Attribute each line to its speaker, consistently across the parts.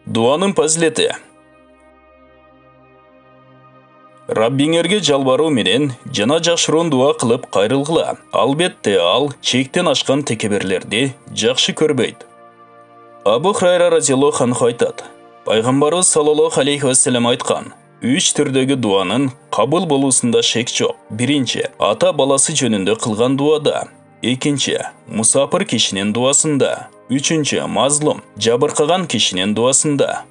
Speaker 1: Дуанын фазилети. Раббиңерге жалбаруу менен жана жакшыруун дуа кылып кайрылгыла. Албетте ал чектен ашкан текеберлерди жакшы көрбөйт. Абу Хурайра разияллаху анху айтат: Пайгамбарыбыз саллаллаху алейхи вассалам айткан: 3 түрдөгү дуанын кабыл болуусунда шек жок. Биринчи, ата баласы жөнүндө кылган дуада. Экинчи, мусапыр кишинин дуасында. Үчүнчү, мазлум, жабыркаган кишинин дуасында.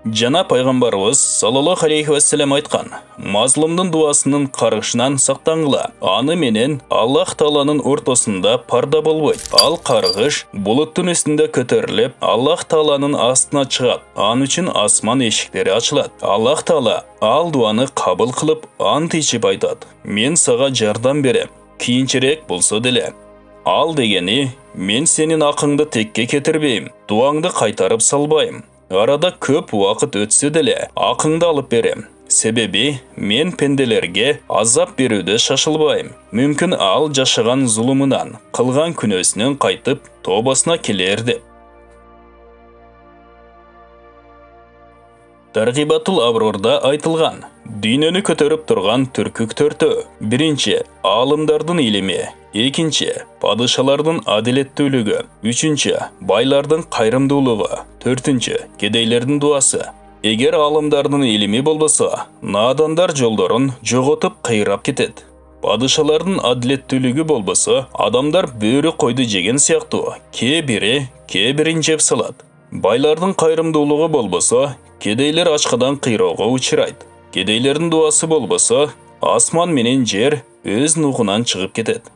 Speaker 1: Жана пайгамбарыбыз саллаллаху алейхи вассалам айткан: мазлумдун дуасынын каргышынан сактангыла. Аны менен Аллах Тааланын ортосунда парда болбойт. Ал каргыш булуттун үстүндө көтөрүлүп, Аллах Тааланын астына чыгат. Ан үчүн асман эшиктери ачылат. Аллах Таала ал дуаны кабыл кылып, ант ичип айтат: мен сага жардам берем, кийинчерээк болсо деле. Ал дегени: мен сенин акыңды текке кетирбейм, дуаңды кайтарып салбайм. Арада көп уақыт өтсе деле, ақыңды алып берем. Себеби, мен пенделерге азап берүүдө шашылбайм. Мүмкін ал жашаган зулумунан, кылган күнөөсүнөн кайтып, тобасына келер деп. Таргибатул Аброрда айтылган: дүйнөнү көтөрүп турган түркүк төртөө. Биринчи, алымдардын илими. Экинчи, падышалардын адилеттүүлүгү. Үчүнчү, байлардын кайрымдуулугу. Төртүнчү, кедейлердин дуасы. Эгер алымдардын илими болбосо, надандар жолдорун жоготуп кыйрап кетет. Падышалардын адилеттүүлүгү болбосо, адамдар бөрү койду жеген сыяктуу, кээ бирин жеп салат. Байлардын кайрымдуулугу болбосо, кедейлер ачкадан кыйроого учурайт. Кедейлердин дуасы болбосо, асман менен жер өз нугунан чыгып кетет.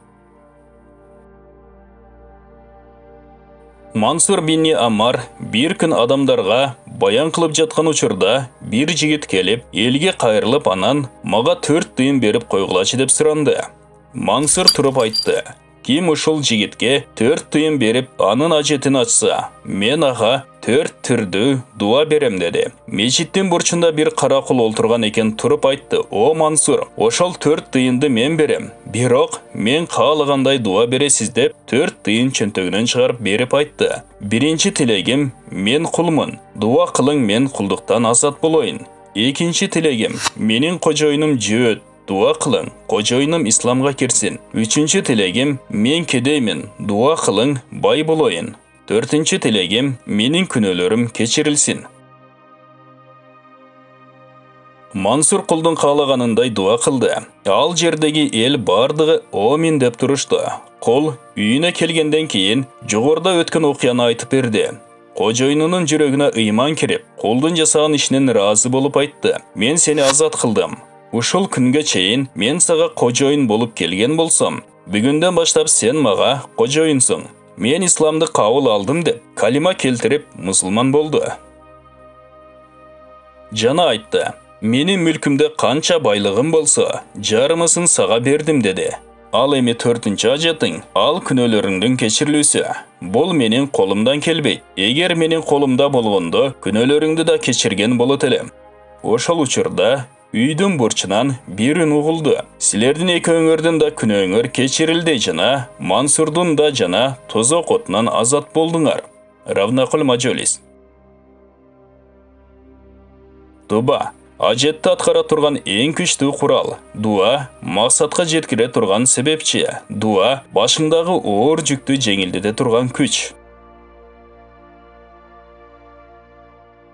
Speaker 1: Мансур бин Амар бир күн адамдарга баян кылып жаткан учурда бир жигит келип, элге кайрылып, анан мага 4 тыйын берип койгулачы деп суранды. Мансур туруп айтты: ким ушул жигитке 4 тыйын берип, анын ажетин ачса, мен ага 4 түрдүү дуа берем деди. Мечиттин бурчунда бир каракул олтурган экен, туруп айтты: о Мансур, ошол 4 тыйынды мен берем. Бирок мен каалагандай дуа бересиз деп 4 тыйын чөнтөгүнөн чыгарып берип айтты: биринчи тилегим, мен кулмун, дуа кылың мен кулдуктан азат болоюн. Экинчи тилегим, менин кожоюнум жөөт, дуа кылың, кожоюнум исламга кирсин. Үчүнчү тилегим, мен кедеймин, дуа кылың, бай болоюн. Төртүнчү тилегим, менин күнөөлөрүм кечирилсин. Мансур кулдун каалаганындай дуа кылды. Ал жердеги эл бардыгы «Амин» деп турушту. Кул үйүнө келгенден кийин жогоруда өткөн окуяны айтып берди. Кожоюнунун жүрөгүнө ыйман кирип, кулдун жасаган ишинен ыраазы болуп айтты: мен сени азат кылдым. Ушул күнгө чейин мен сага кожоюн болуп келген болсом, бүгүндөн баштап сен мага кожоюнсуң. Мен исламды кабыл алдым деп калима келтирип мусулман болду. Жана айтты: менин мүлкүмдө канча байлыгым болсо, жарымысын сага бердим деди. Ал эми 4-чү ажетиң, ал күнөөлөрүңдүн кечирилүүсү. Бул менин колумдан келбейт. Эгер менин колумда болгондо, күнөөлөрүңдү да кечирген болот элем. Ошол учурда үйдүн бурчунан бир үн угулду: силердин экөөңөрдүн да күнөөңөр кечирилди жана Мансурдун да жана тозок отунан азат болдуңар. Равнакул Маджолис. Туба ажетти аткара турган эң күчтүү курал. Дуа максатка жеткире турган себепчи. Дуа башыңдагы оор жүктү жеңилдете турган күч.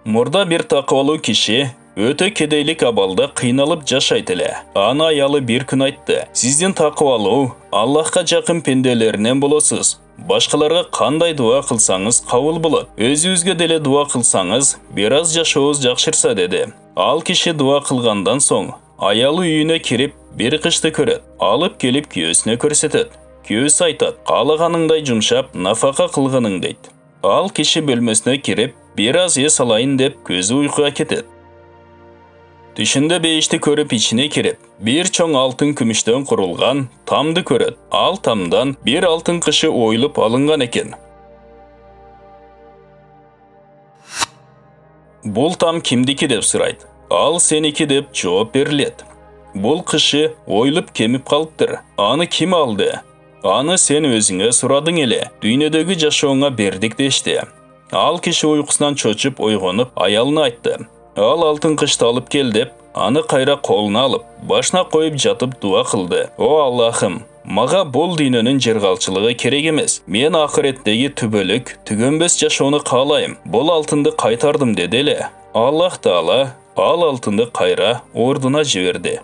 Speaker 1: Мурда бир такыбалуу киши өтө кедейлик абалда кыйналып жашайт эле. Аны аялы бир күн айтты: сиздин такыбалуу, Аллахка жакын пенделеринен болосуз. Башкаларга кандай дуа кылсаңыз кабыл болот. Өзүңүзгө деле дуа кылсаңыз, бир аз жашооңуз жакшырса деди. Ал киши дуа кылгандан соң, аялы үйүнө кирип, бир кышты көрөт. Алып келип күйөөсүнө көрсөтөт. Күйөөсү айтат: каалаганыңдай жумшап, нафака кылгының дейт. Ал киши бөлмөсүнө кирип, бир аз эс алайын деп көзү уйкуга кетет. Түшүндө бейишти көрүп ичине кирип, бир чоң алтын күмүштөн курулган тамды көрөт. Ал тамдан бир алтын кышы оюлуп алынган экен. Бул там кимдики деп сурайт. Ал сеники деп жооп берилет. Бул кышы оюлуп кемип калыптыр. Аны ким алды? Аны сен өзүңө сурадың эле. Дүйнөдөгү жашооңа бердик дешти. Ал киши uyqusidan cho'chib uyg'onib, ayolini aytdi. Al oltin qishni olib kel deb, ani qayra qo'lina olib, boshna qo'yib jatib duo qildi. O Allohim, maga bol dinining jirg'alchiligi kerak emas. Men oxiratdagi tubulik, tugunbas yashowni qalayim. Bol oltinni qaytardim dedi. Alloh taolo al oltinni qayra o'rnina jiberdi.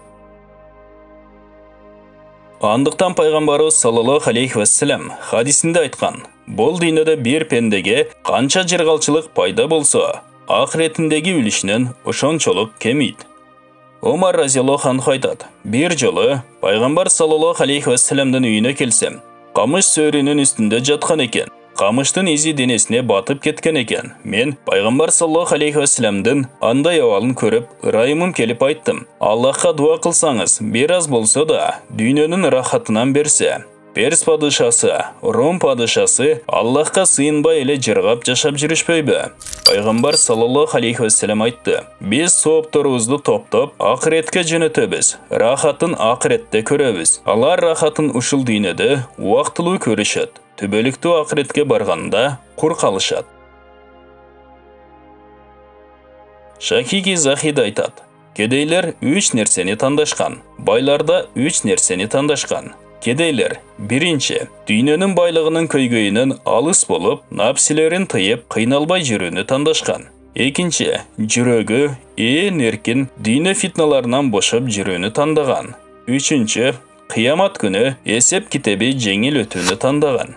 Speaker 1: Andықтан пайғамбарыбыз саллаллаху алейхи вассалам хадисінде айтқан, бұл dinida bir pendege qancha jirg'alchilik paydo bo'lsa, oxiratindagi ulushning o'shonchalik kemiydi. Umar raziyallohu anhu aytadi, bir joli payg'ambar sallallohu alayhi vasallamdan uyine kelsem, qamish so'rining ustida jotgan ekan. Qamishning izi denesine batib ketgan ekan. Men payg'ambar sallallohu alayhi vasallamdan anday ahvolni ko'rib, rayimim kelib aytdim. Allohga duo qilsangiz, biraz bo'lsa da dunyoning rohatidan bersa. Pers padishasi, Rom padishasi Allohga siyinbay ile jirg'ab yashab yurishmaydi. Payg'ambar sallallohu alayhi vasallam aytdi, biz so'ptorimizni to'plab oxiratga jo'natamiz. Rohatin oxiratda ko'ramiz. Alloh rohatin ushul dinida vaqtli ko'rishadi. Tübölükte ahiretke barganda qur qalishadi. Shakiki Zahid aytadi. Kedeyler 3 nerseni tandashgan, baylarda 3 nerseni tandashgan. Kedeyler, birinchi, dunyoning boylig'ining ko'ygoyining alis bo'lib, nafsilerin tiyib, qiynalbay yurishni tandashgan. Ikkinchi, yuragi erkin, dini fitnalardan bo'shab yurishni tandagan. Uchinchi, qiyomat kuni esep kitabi jengil o'tishni tandagan.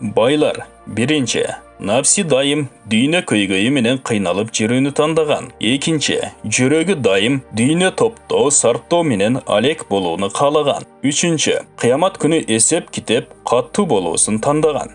Speaker 1: Baylar, birinchi, nafsi daim dini ko'ygoyi bilan qiynalib yurishni tandagan. Ikkinchi, yuragi daim dini topto, sarto bilan alek bo'luvni qalagan. Uchinchi, qiyomat kuni esep kitib qattu bo'luvsin tandagan.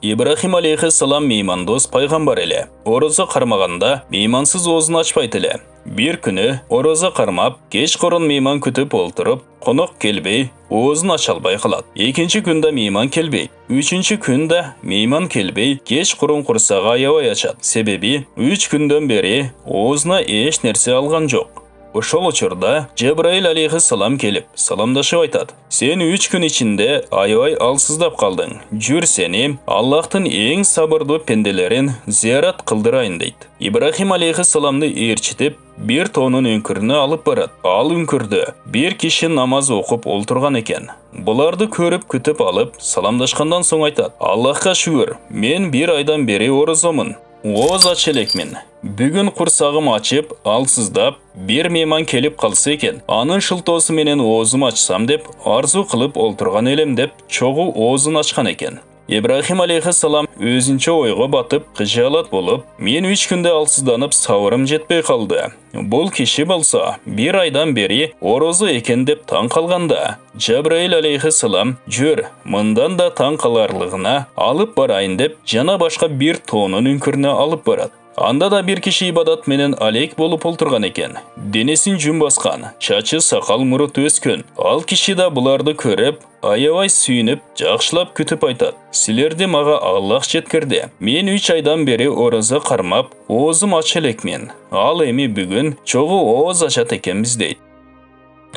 Speaker 1: İbrahim aleyhisselam meymando'st payg'ambar edi. Oroza qarmaganda meymansiz o'zini ochmaydi. Bir kuni oroza qarmab, kechqurun meyman kutib o'ltirib, qo'noq kelmay, o'zini ocholmay qoladi. Ikkinchi kunda meyman kelmay, uchinchi kunda meyman kelmay, kechqurun qursag'i ayovay ochadi. Sebebi 3 kundan beri o'zini hech narsa olgan yo'q. Oşol uçurda Cebrail aleyhisselam kelip salamdaşıp aytadi. Sen 3 gün içinde ayvay alsızdap kaldın. Jür seni Allah'tan en sabırlı pendelerin ziyaret kıldırayın deydi. İbrahim aleyhisselamны erçitip bir tonun önkürünü alıp barat. Al önkürdü. Bir kişi namaz okup olturgan eken. Bulardı körüp kütüp alıp salamdaşkandan soň aytadi. Allah'a şükür, men bir aydan beri oruzomun. Oz açelekmin. Bugün qursag'im açıp, alsızdap, bir meyman kelip qalsa eken, anın shiltosi menen o'zim açsam deb arzu qilib olturgan elim deb cho'g'u o'zini ochgan eken. İbrahim aleyhisselam özünçe oyga batıp, qijalat bolup, men 3 günde alsızdanıp savrım jetpey qaldı. Bol kişi bolsa, bir aydan beri orozu eken deb taң qalganda, Cebrail aleyhisselam, jür, mından da taң qalarlığına alıp barayın deb, jana başka bir tonun ünkürüne alıp barad. Anda da bir kişi ibadat menen alek bolup olturgan eken. Denesin jün baskan, çaçı sakal murut öskön. Al kişi da bulardı körüp, ayavay suyunip, жақшылап kütüp aytad. Silerdi maga Allah jetkirdi. Men 3 aydan beri oroza qarmap, o'zim açelekmen. Al emi bugün çoğu oğuz açat ekenmiz deydi.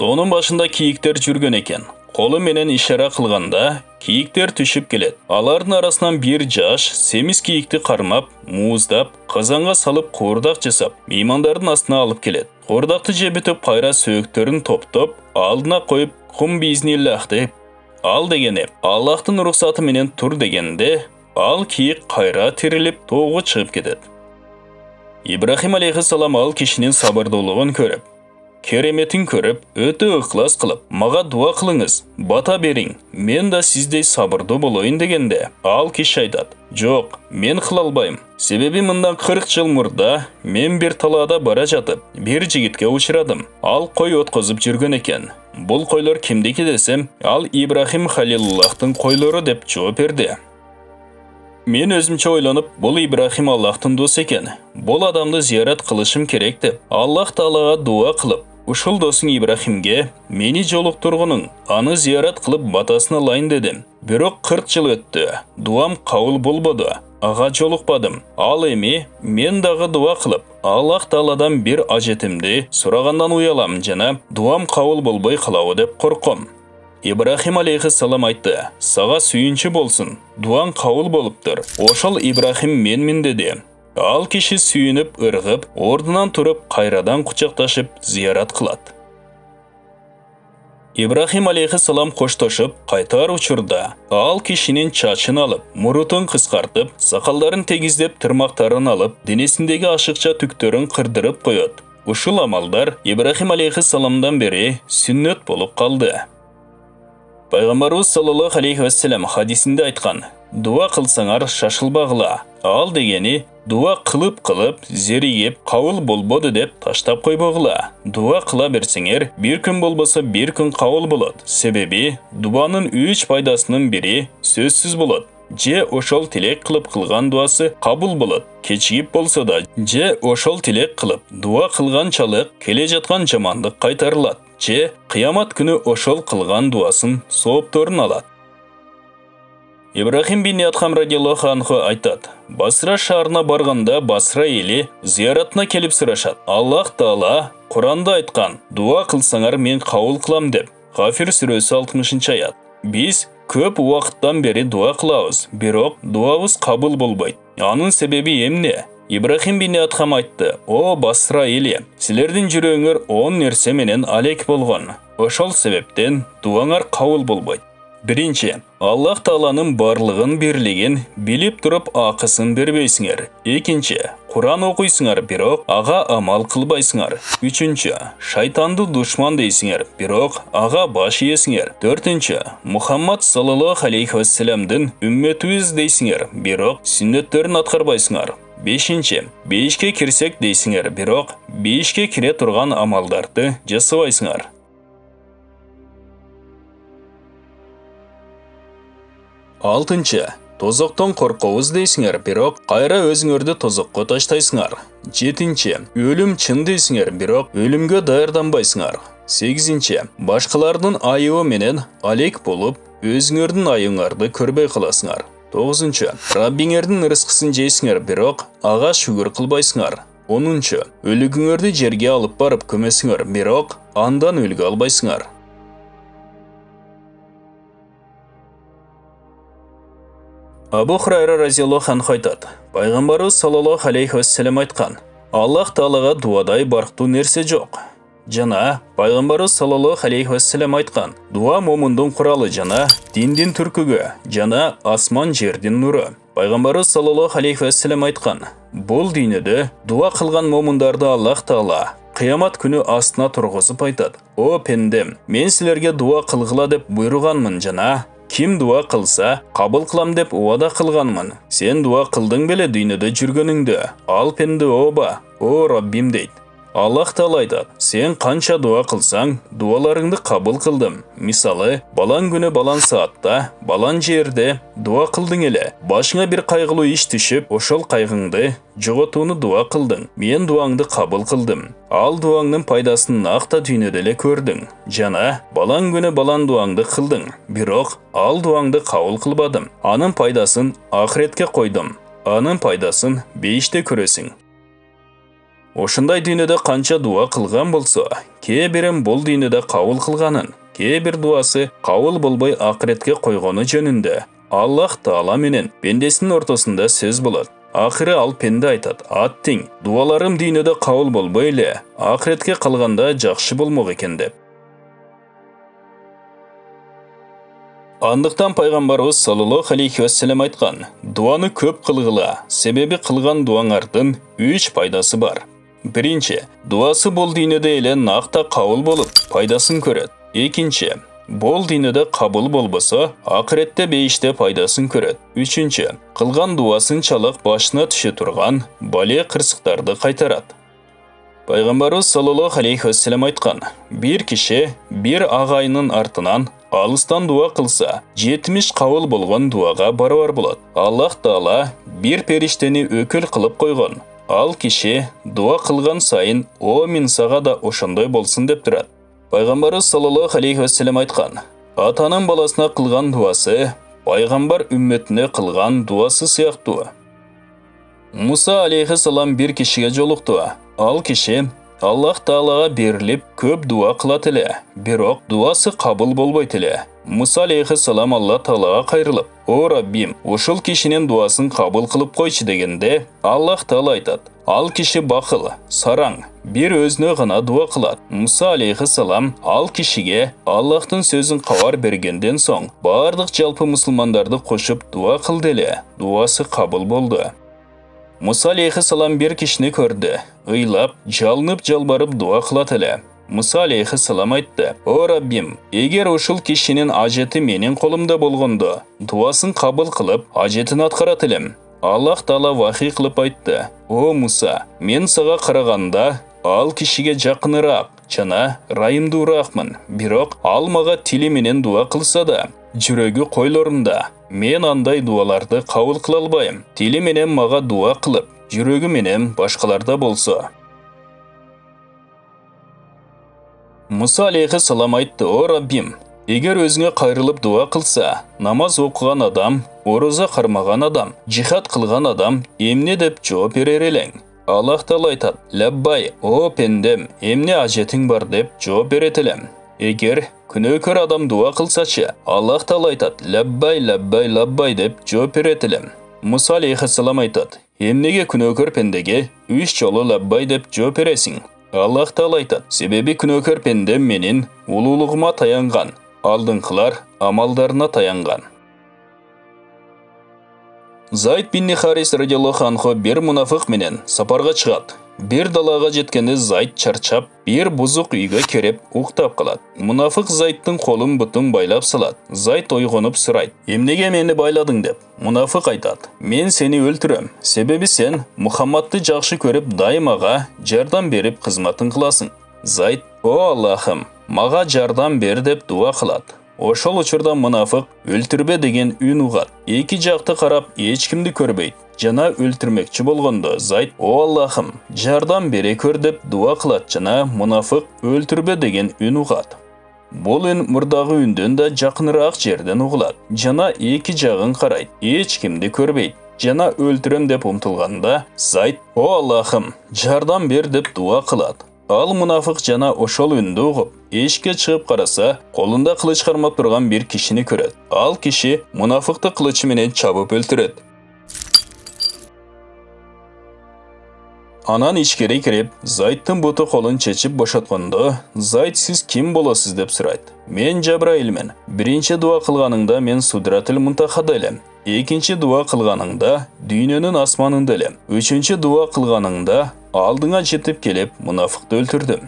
Speaker 1: Onun başında kiyikler jürgön eken. Qolu menen işara qılganda kiyikler tüşüp kelet. Aların arasından bir jaş semiz kiyikti qarmap, muzdap, qazanға salıp qordaq jasap, meymandardın astına alıp kelet. Qordaqты jebitip qayra söğüktörün toptop, aldına koyup qum biiznillah deyip, al degene, Allah'tın ruhsatı menen tur degende, al kiyik qayra tirilip toğu çıgıp ketet. İbrahim aleyhisselam al kişinin sabırdolığın körüp, keremetin körüp, öte ıklas kılıp, maga dua kılınız, bata berin, men da sizdey sabırdı boloyun degende, al kiş aytad. Yok, men kılalbayım. Sebebi mından 40 yıl murda, men bir talada bara jatıp, bir jigitke uçradım. Al koy otqozып жүрgön eken. Bul koylar kimdeki desem, al İbrahim Halilullah'tın koyları dep жооп berdi. Men özümçe oylanıp, bol İbrahim Allah'tın do'st eken. Bol adamды ziyaret kılışım kerek dep, Allah Taalaga dua kılıp, uşul do'sung İbrahimge meni joluqturgunun, anı ziyaret kılıp batasını alayın dedim. Birok 40 yıl öttü. Duam qabul bolbodu. Ağa joluqpadım. Al emi men dağı dua kılıp, Allah Taaladan bir ajetimdi suragandan uyalam jana duam qabul bolboy qalawu dep qorqom. Ибрахим алейхиссалам айтты: "Сага сүйінші болсын, дуаң қабыл болыптыр." Ошол Ибрахим менмин dedi. Ал киши сүйініп, ырғып, ордынан тұрып, қайрадан құчақташып, зиярат қылады. Ибрахим алейхиссалам қошташып, қайтар учурда, ал кишинин чачын алып, мурутун қысқартып, сақалдарын тегиздеп, тырмақтарын алып, денесіндегі ашықча түктөрүн қырдырып қойот. Ушул амалдар Ибрахим алейхиссаламдан бери сүннөт болуп калды. Пайгамбарыбыз саллаллаху алейхи вассалам хадисинде айткан: "Дуа кылсаңар шашылбагыла." Ал дегени дуа кылып, зеригип, кабыл болбоду деп таштап койбогула. Дуа кыла берсеңер, бир күн болбосо бир күн кабыл болот. Себеби дуанын 3 пайдасынын бири сөзсүз болот. Же ошол тилек кылып кылган дуасы кабыл болот. Кечигип болсо да, же ошол тилек кылып дуа кылганчалык келе жаткан жамандык кайтарылат. Же кыямат күнү ошол кылган дуасын соопторун алат. Ибрахим бин Ядхам радиаллаху анху айтат: "Басра шаарына барганда Басра эли зияратына келип сурашат. Аллах Таала Куранда айткан: "Дуа кылсаңар мен кабыл кылам" деп." Гафир сүрөсү 60-аят. Биз көп убакыттан бери дуа кылабыз, бирок дуабыз кабыл болбойт. Анын себеби эмне? Ибрахим бин Ядхам айтты: "О Басра эли, силердин жүрөгүңөр 10 нерсе менен алек болгон. Ошол себептен дуаңар кабыл болбойт. Биринчи, Аллах Тааланын барлыгын бирлигин билип туруп акысын бербейсиңер. Экинчи, Куран окуйсуңар, бирок ага амал кылбайсыңар. Үчүнчү, шайтанды душман дейсиңер, бирок ага баш ийесиңер. Төртүнчү, Мухаммад саллаллаху алейхи вассаламдын үмметибиз дейсиңер, бирок сүннөттөрүн аткарбайсыңар. Бешинчи, бейишке кирсек дейсиңер, бирок бейишке кире турган амалдарды жасабайсыңар. Алтынчы, тозоктон коркобуз дейсиңер, бирок кайра өзүңөрдү тозокко таштайсыңар. Жетинчи, өлүм чын дейсиңер, бирок өлүмгө даярданбайсыңар. Сегизинчи, башкалардын айыбы менен алек болуп, өзүңөрдүн айыбыңарды көрбөй каласыңар. Тогузунчу, Раббиңердин рызкысын жейсиңер, бирок ага шүгүр кылбайсыңар. Онунчу, өлүгүңөрдү жерге алып барып көмөсүңөр, бирок андан өлгө албайсыңар. Абу Хурайра разияллаху анху айтат: "Пайгамбарыбыз саллаллаху алейхи вассалам айткан: Аллах Таалага дуадай барктуу нерсе жок." Жана Пайгамбарыбыз саллаллаху алейхи вассалам айткан: "Дуа момундун куралы жана диндин түркүгү, жана асман жердин нуру." Пайгамбарыбыз саллаллаху алейхи вассалам айткан: "Бул дүйнөдө дуа кылган момундарды Аллах Таала кыямат күнү астына тургузуп айтат: О пендем, мен силерге дуа кылгыла деп буйруганмын жана ким дуа кылса, кабыл кылам деп убада кылганмын. Сен дуа кылдың беле дүйнөдө жүргөнүңдө? Ал пенде оба, о Раббим" дейт. Аллах Таала айтат: "Сен канча дуа кылсаң, дуаларыңды кабыл кылдым. Мисалы, балан күнү балан саатта, балан жерде дуа кылдың эле. Башыңа бир кайгылуу иш түшүп, ошол кайгыңды жоготууну дуа кылдың. Мен дуаңды кабыл кылдым. Ал дуаңдын пайдасын акта дүйнөдө эле көрдүң. Жана балан күнү балан дуаңды кылдың, бирок ал дуаңды кабыл кылбадым. Анын пайдасын ахиретке койдум. Анын пайдасын бейиште көрөсүң." Ошундай дүйнөдө канча дуа кылган болсо, кээ бирин бул дүйнөдө кабыл кылганын, кээ бир дуасы кабыл болбой акыретке койгону жөнүндө Аллах Таала менен пендесинин ортосунда сөз болот. Акыры ал пенде айтат: "Аттиң, дуаларым дүйнөдө кабыл болбой эле, акыретке калганда жакшы болмок экен" деп. Андыктан Пайгамбарыбыз саллаллаху алейхи вассалам айткан: "Дуаны көп кылгыла, себеби кылган дуаңардын 3 пайдасы бар. Биринчи, дуасы бул дүйнөдө эле накта кабыл болуп, пайдасын көрөт. Экинчи, бул дүйнөдө кабыл болбосо, акыретте бейиште пайдасын көрөт. Үчүнчү, кылган дуасынчалык башына түшө турган бале кырсыктарды кайтарат." Пайгамбарыбыз саллаллаху алейхи вассалам айткан: "Бир киши бир агайынын артынан алыстан дуа кылса, 70 кабыл болгон дуага барабар болот. Аллах Таала бир периштени өкүл кылып койгон. Ал киши дуа кылган сайын, о мен сага да ошондой болсун деп турат." Пайгамбарыбыз саллаллаху алейхи вассалам айткан: "Атанын баласына кылган дуасы пайгамбар үммөтүнө кылган дуасы сыяктуу." Муса алейхиссалам бир кишиге жолукту. Ал киши Аллах Таалага берилип көп дуа кылат эле, бирок дуасы кабыл болбойт эле. Муса алейхиссалам Алла Таалага кайрылып: "О Раббим, ушул кишинин дуасын кабыл кылып койчу" дегенде, Аллах Таала айтат: "Ал киши бакыл, сараң, бир өзүнө гана дуа кылат." Муса алейхиссалам ал кишиге Аллахтын сөзүн кабар бергенден соң, бардык жалпы мусулмандарды кошуп дуа кылды эле. Дуасы кабыл болду. Муса алейхиссалам бир кишини көрдү, ыйлап, жалынып жалбарып дуа кылат эле. Муса алейхиссалам айтты: "О Раббим, эгер ушул кишинин ажети менин колумда болгондо, дуасын кабыл кылып, ажетин аткарат элем." Аллах Таала вахий кылып айтты: "О Муса, мен сага караганда ал кишиге жакыныраак жана райымдууракмын. Бирок ал мага тили менен дуа кылса да, жүрөгү койлорунда. Мен андай дуаларды кабыл кыла албайм. Тили менен мага дуа кылып, жүрөгү менен башкаларда болсо." Муса алейхиссалам айтты: "О Раббим, эгер өзүңө кайрылып дуа кылса, намаз окуган адам, ороза кармаган адам, жихад кылган адам эмне деп жооп берер элең?" Аллах Таала айтат: "Лаббай, о пендем, эмне ажетиң бар" деп жооп берет элем. Эгер күнөөкөр адам дуа кылсачы, Аллах Таала айтат: "Лаббай, лаббай, лаббай" деп жооп берет элем. Муса алейхиссалам айтат: "Эмнеге күнөөкөр пендеге 3 жолу лаббай деп жооп бересиң?" Аллах Таала айтат: "Себеби күнөөкөр пендем менин улуулугума таянган, алдыңкылар амалдарына таянган." Зайд бин Харис радиаллаху анху бир мунафык менен сапарга чыгат. Бир далага жеткенде Зайд чарчап, бир бузук үйгө кирип уктап калат. Мунафык Зайдтын колун бутун байлап салат. Зайд ойгонуп сурайт: "Эмнеге мени байладың?" деп. Мунафык айтат: "Мен сени өлтүрөм. Себеби сен Мухаммадты жакшы көрүп, дайымага жардам берип кызматын кыласың." Зайд: "О Аллахым, мага жардам бер" деп дуа кылат. Ошол учурда мунафык өлтүрбө деген үн угат. Эки жакты карап эч кимди көрбөйт. Жана өлтүрмөкчү болгондо Зайд: "О Аллахым, жардам бере көр" деп дуа кылат жана мунафык өлтүрбө деген үн угат. Бул үн мурдагы үндөн да жакыныраак жерден угулат. Жана эки жагын карайт. Эч кимди көрбөйт. Жана өлтүрөм деп умтулганда Зайд: "О Аллахым, жардам бер" деп дуа кылат. Ал мунафык жана ошол үндү угуп, эшикке чыгып караса, колунда кылыч кармап турган бир кишини көрөт. Ал киши мунафыкты кылычы менен чабып өлтүрөт. Анан ичкери кирип, Зайдтын буту колун чечип бошоткондо, Зайд: "Сиз ким болосуз?" деп сурайт. "Мен Жабраилмин. Биринчи дуа кылганыңда мен Судратыл Мунтахада элем. Экинчи дуа кылганыңда дүйнөнүн асманында элем. Үчүнчү дуа кылганыңда алдыңа жетип келип мунафыкты өлтүрдүм."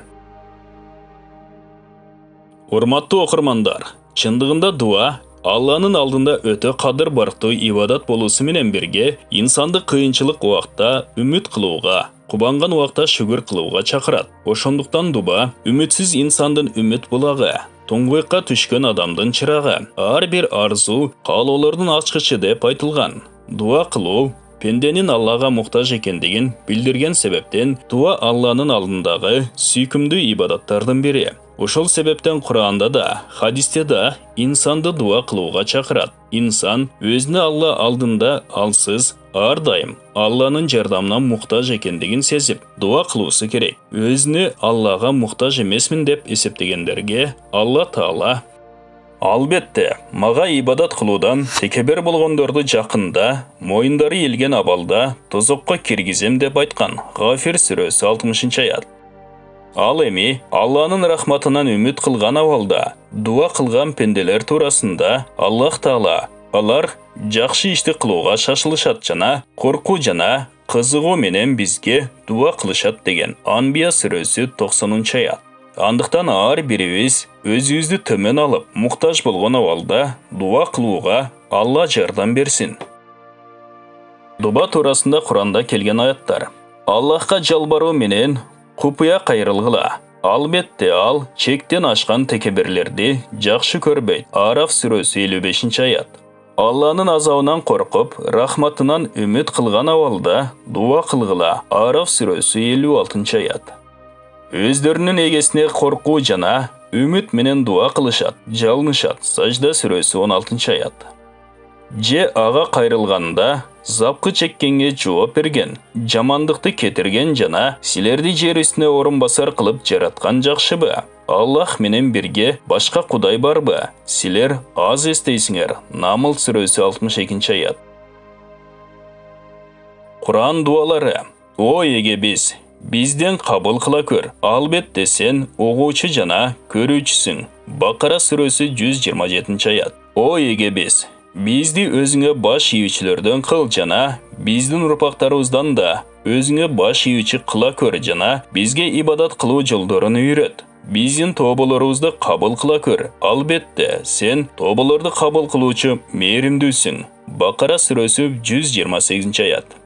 Speaker 1: Урматтуу окурмандар, чындыгында дуа Алланын алдында өтө кадыр барктуу ибадат болуусу менен бирге, инсанды кыйынчылык убакта үмүт кылууга, кубанган убакта шүгүр кылууга чакырат. Ошондуктан дуба үмүтсүз инсандын үмүт булагы, туңгуйкка түшкөн адамдын чырагы, ар бир арзу каалоолордун ачкычы деп айтылган. Дуа кылуу пенденин Аллага муктаж экендигин билдирген себептен дуа Алланын алдындагы сүйкүмдүү ибадаттардын бири. Ошол себептен Куранда да, хадисте да инсанды дуа кылууга чакырат. Инсан өзүнө Алла алдында алсыз, ар дайым Алланын жардамына муктаж экендигин сезип, дуа кылуусу керек. Өзүнө Аллага муктаж эмесмин деп эсептегендерге Алла Таала: "Албетте, мага ибадат кылуудан текебер болгондорду жакында, моюндары элген абалда тозокко киргизем" деп айткан. Гафир сүрөсү 60-аят. Ал эми Алланын рахматынан үмүт кылган абалда дуа кылган пенделер туурасында Аллах Таала алар жакшы ишти кылууга шашылышат жана коркуу жана кызыгуу менен бизге дуа кылышат деген. Анбия сүрөсү 90-аят. Андыктан ар бирибиз өзүбүздү төмөн алып, муктаж болгон абалда дуа кылууга Алла жардам берсин. Дуба туурасында Куранда келген аяттар: "Аллахка жалбаруу менен купуя кайрылгыла. Албетте ал чектен ашкан текеберлерди жакшы көрбөйт." Араф сүрөсү 55-аят. Алланын азабынан коркуп, рахматынан үмүт кылган абалда дуа кылгыла. Араф сүрөсү 56-аят. Өздөрүнүн эгесине коркуу жана үмүт менен дуа кылышат, жалынышат. Сажда сүрөсү 16-аят. же аға қайрылғанда запқы чеккенге жооп берген, жамандықты кетірген жана силерди жер үстүнө орунбасар кылып жараткан жакшыбы? Аллах менен бирге башка кудай барбы? Силер аз эстейсиңер. Намл сүрөсү 62 аят. Куран дуалары. О эге бизден кабыл кыла көр. Албетте сен угуучу жана көрүүчүсүң. Бакара сүрөсү 127 аят. О эге бизди өзүңө баш ийүүчүлөрдөн кыл жана биздин урпактарыбыздан да өзүңө баш ийүүчү кыла көр жана бизге ибадат кылуу жолдорун үйрөт. Биздин тоболорубузду кабыл кыла көр. Албетте сен тоболорду кабыл кылуучу мээримдүүсүң. Бакара сүрөсү 128 аят.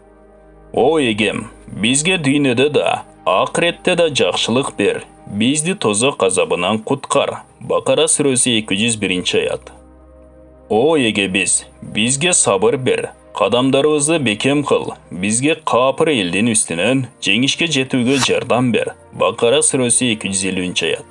Speaker 1: О эгем, бизге дүйнөдө да, акыретте да жакшылык бер. Бизди тозок азабынан куткар. Бакара сүрөсү 201 аят. О эге бизге сабыр бер. Кадамдарыбызды бекем кыл. Бизге капыр элдин үстүнөн жеңишке жетүүгө жардам бер. Бакара сүрөсү 250 аят.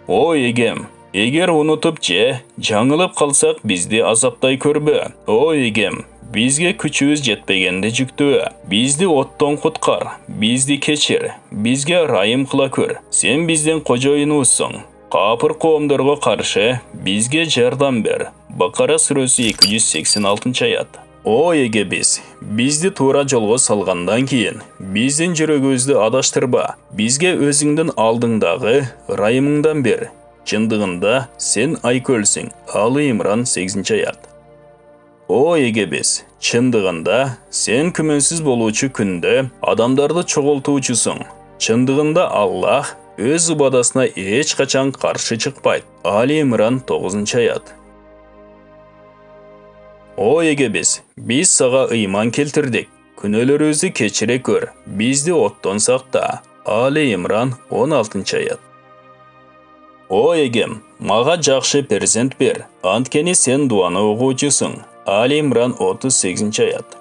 Speaker 1: О эгем, эгер унутуп же жаңылып калсак бизди азаптай көрбө. О эгем, бизге күчүбүз жетпегенди жүктөө. Бизди оттон куткар. Бизди кечир. Бизге райым кыла көр. Сен биздин кожоюнубузсуң. Капыр коомдорго каршы бизге жардам бер. Бакара сүрөсү 286 аят. О эге бизди туура жолго салгандан кийин биздин жүрөгүбүздү адаштырба. Бизге өзүңдүн алдыңдагы райымыңдан бер. Чындыгында сен айкөлсүң. Алы Имран 8 аят. О эге чындыгында сен күмөнсүз болуучу күндө адамдарды чогултуучусуң. Чындыгында Аллах өз убадасына эч качан каршы чыкпайт. Али Имран 9 аят. О эге биз сага ыйман келтирдик. Күнөөлөрүбүздү кечире көр. Бизди оттон сакта. Али Имран 16 аят. О эгем, мага жакшы перзент бер. Анткени сен дуаны угуучусуң. Али Имран 38 аят.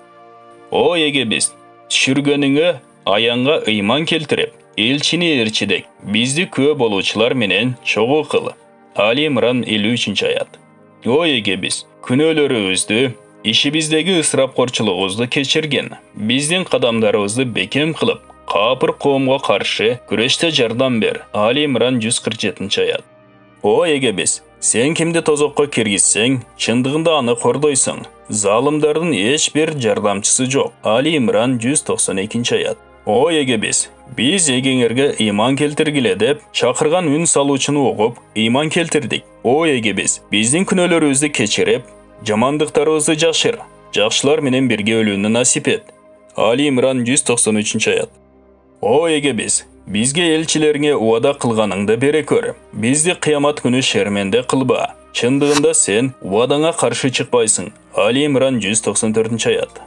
Speaker 1: О эге түшүргөнүңө аянга ыйман келтирип, элчини ээрчидек, бизди күбө болуучулар менен чогуу кыл. Али Имран 53 аят. О эге күнөөлөрүбүздү, ишибиздеги ысырапкорчулугубузду кечирген, биздин кадамдарыбызды бекем кылып, капыр коомго каршы күрөштө жардам бер. Али Имран 147 аят. О эге сен кимди тозокко киргизсең, чындыгында аны кордойсуң. Залымдардын эч бир жардамчысы жок. Али Имран 192 аят. О эге биз эгеңерге ыйман келтиргиле деп чакырган үн салуучуну угуп, ыйман келтирдик. О эге биздин күнөөлөрүбүздү кечирип, жамандыктарыбызды жашыр. Жакшылар менен бирге өлүүнү насип эт. Али Имран 193 аят. О эге бизге элчилериңе убада кылганыңды бере көр. Бизди кыямат күнү шерменде кылба. Чындыгында сен убадаңа каршы чыкпайсың. Али Имран 194 аят.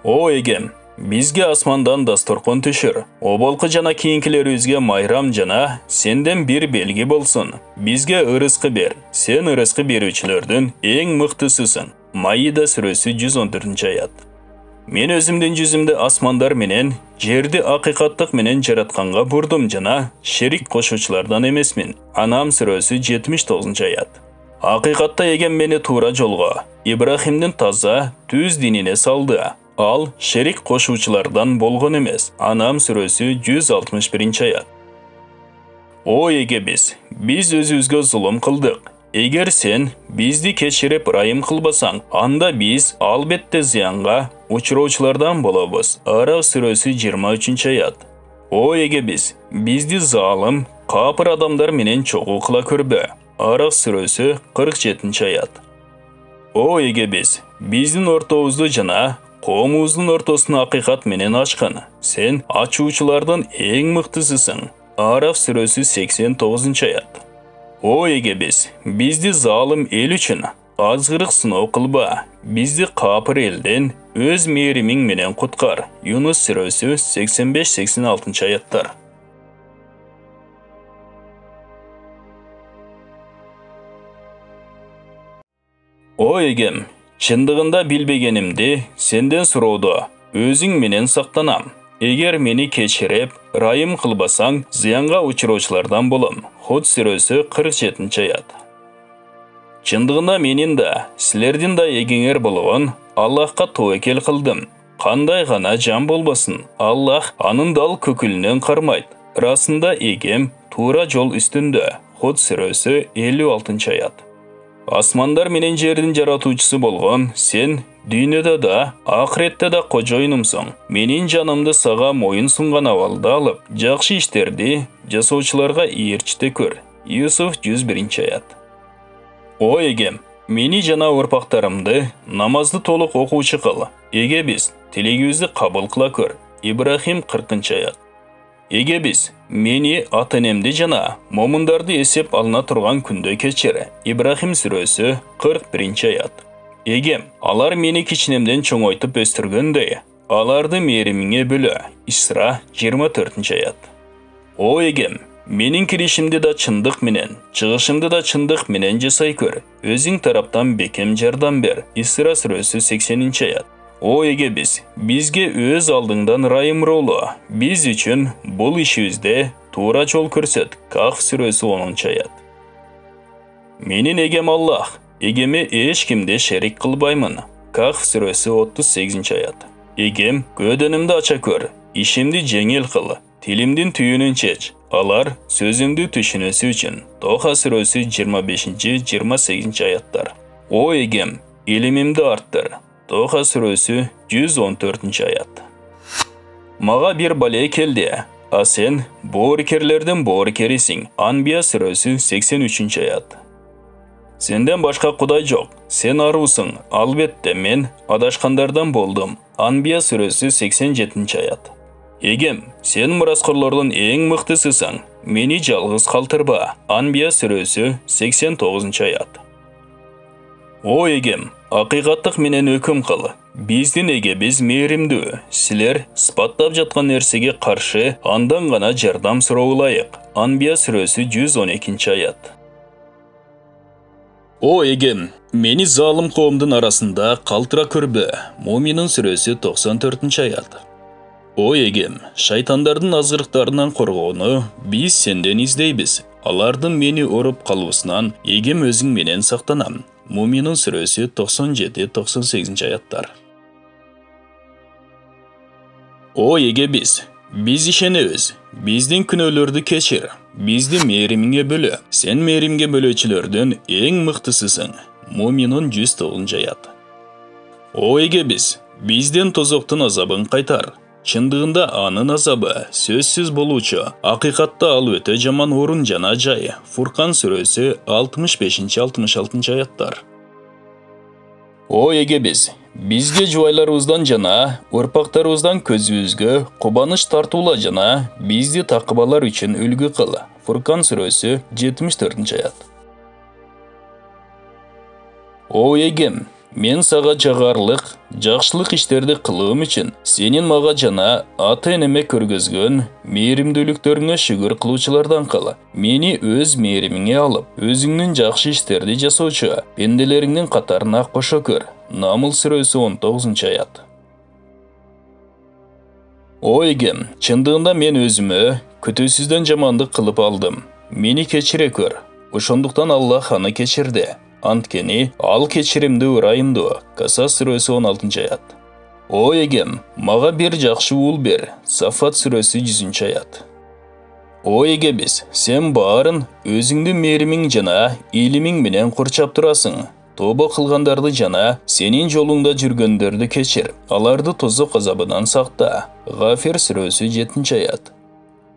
Speaker 1: О эгем, бизге асмандан дасторкон түшүр. Оболку жана кийинкилерибизге майрам жана сенден бир белги болсун. Бизге ырыскы бер. Сен ырыскы берүүчүлөрдүн эң мыктысысың. Маида сүрөсү 114 аят. Мен өзүмдүн жүзүмдү асмандар менен, жерди акыйкаттык менен жаратканга бурдум жана шерик кошуучулардан эмесмин. Анам сүрөсү 79 аят. Акыйкатта эгем мени туура жолго, Ибрахимдин таза, түз динине салды. Ал шерик кошуучулардан болгон эмес. Анам сүрөсү 161 аят. О эге биз өзүбүзгө зулум кылдык. Эгер сен бизди кечирип райым кылбасаң, анда биз албетте зыянга учуроочулардан болобуз. Арaf сүрөсү 23 аят. О эге бизди залым, капыр адамдар менен чогуу кыла көрбө. Арaf сүрөсү 47 аят. О эге биздин ортобузду жана коомубуздун ортосун акыйкат менен ачкан. Сен ачуучулардын эң мыктысысың. Арaf сүрөсү 89 аят. О эге бизди залым эл үчүн азгырык сыноо кылба. Бизди капыр элден өз мээримиң менен куткар. Юнус сүрөсү 85-86 аяттар. О эгем, чындыгында билбегенимди сенден суроодо өзүң менен сактанам. Эгер мени кечирип, райым кылбасаң, зыянга учуроочулардан болом. Худ сүрөсү 47 аят. Чындыгында менин да, силердин да эгеңер болгон Аллахка тобокел кылдым. Кандай гана жан болбасын, Аллах анын дал көкүлүнөн кармайт. Расында эгем туура жол үстүндө. Худ сүрөсү 56-аят. Асмандар менен жердин жаратуучусу болгон сен дүйнөдө да, акыретте да кожоюнумсуң. Менин жанымды сага моюн сунган абалда алып, жакшы иштерди жасоочуларга ээрчите көр. Юсуф 101-аят. О эгем, мени жана урпактарымды намазды толук окуучу кыл. Эге биз тилегибизди кабыл кыла көр. Ибрахим 40-аят. Эге биз мени ата-энемди жана момундарды эсеп алына турган күндө кечир. Ибрахим сүрөсү 41-аят. Эгем, алар мени кичинемден чоңойтуп өстүргөндөй, аларды мээримиңе бөлө. Исра 24-аят. О эгем, менин киришимди да чындык менен, чыгышымды да чындык менен жасай көр. Өзүң тараптан бекем жардам бер. Исра сүрөсү 80-аят. О эге бизге өз алдыңдан ырайымыроолу. Биз үчүн бул ишибизде туура жол көрсөт. Кахф сүрөсү 10-аят. Менин эгем Аллах, эгеме эч кимди шерик кылбаймын. Кахф сүрөсү 38-аят. Эгем көдөнүмдү ача көр, ишимди жеңил кыл, тилимдин түйүнүн чеч. Алар сөзүмдү түшүнөсү үчүн. Тоха сүрөсү 25-28-аяттар. О эгем, илимимди арттыр. Тоха сүрөсү 114-аят. Мага бир бале келди, а сен боорукерлердин боорукерисиң. Анбия сүрөсү 83-аят. Сенден башка кудай жок, сен аруусуң, албетте мен адашкандардан болдум. Анбия сүрөсү 87-аят. Эгем, сен мураскорлордун эң мыктысысың, мени жалгыз калтырба. Анбия сүрөсү 89-аят. О эгем, акыйкаттык менен өкүм кыл. Биздин эгебиз мээримдүү. Силер спаттап жаткан нерсеге каршы андан гана жардам суроо ылайык. Анбия сүрөсү 112-аят. О эгем, мени залым коомдун арасында калтыра көрбө. Муминун сүрөсү 94-аят. О эгем, шайтандардын азгырыктарынан коргоону биз сенден издейбиз. Алардын мени уруп калуусунан эгем өзүң менен сактанам. Муминун сүрөсү 97-98-аяттар. О эге биз ишенебиз. Биздин күнөөлөрдү кечир. Бизди мээримиңе бөлө. Сен мээримге бөлөөчүлөрдүн эң мыктысысың. Муминун 109-аят. О эге бизден тозоктун азабын кайтар. Чындыгында анын азабы сөзсүз болуучу. Акыйкатта ал өтө жаман орун жана жай. Фуркан сүрөсү 65-66-аяттар. О эге бизге жубайларыбыздан жана урпактарыбыздан көзүбүзгө кубаныч тартуула жана бизди такыбалар үчүн үлгү кыл. Фуркан сүрөсү 74-аят. О эгем, мен сага жагарлык, жакшылык иштерди кылуум үчүн сенин мага жана ата-энеме көргөзгөн мээримдүүлүктөрүңө шүгүр кылуучулардан кыл. Мени өз мээримиңе алып, өзүңдүн жакшы иштерди жасоочу пенделериңдин катарына кошо көр. Намыл сүрөсү 19-аят. О эгем, чындыгында мен өзүмө күтүүсүздөн жамандык кылып алдым. Мени кечире көр. Ошондуктан Аллах аны кечирди. Анткени ал кечиримдүү ырайымдуу. Касас сүрөсү 16-аят. О эгем, мага бир жакшы уул бер. Сафат сүрөсү 100-аят. О эге сен баарын өзүңдүн мээримиң жана илимиң менен курчап турасың. Тобо кылгандарды жана сенин жолуңда жүргөндөрдү кечир. Аларды тозок азабынан сакта. Гафир сүрөсү 7-аят.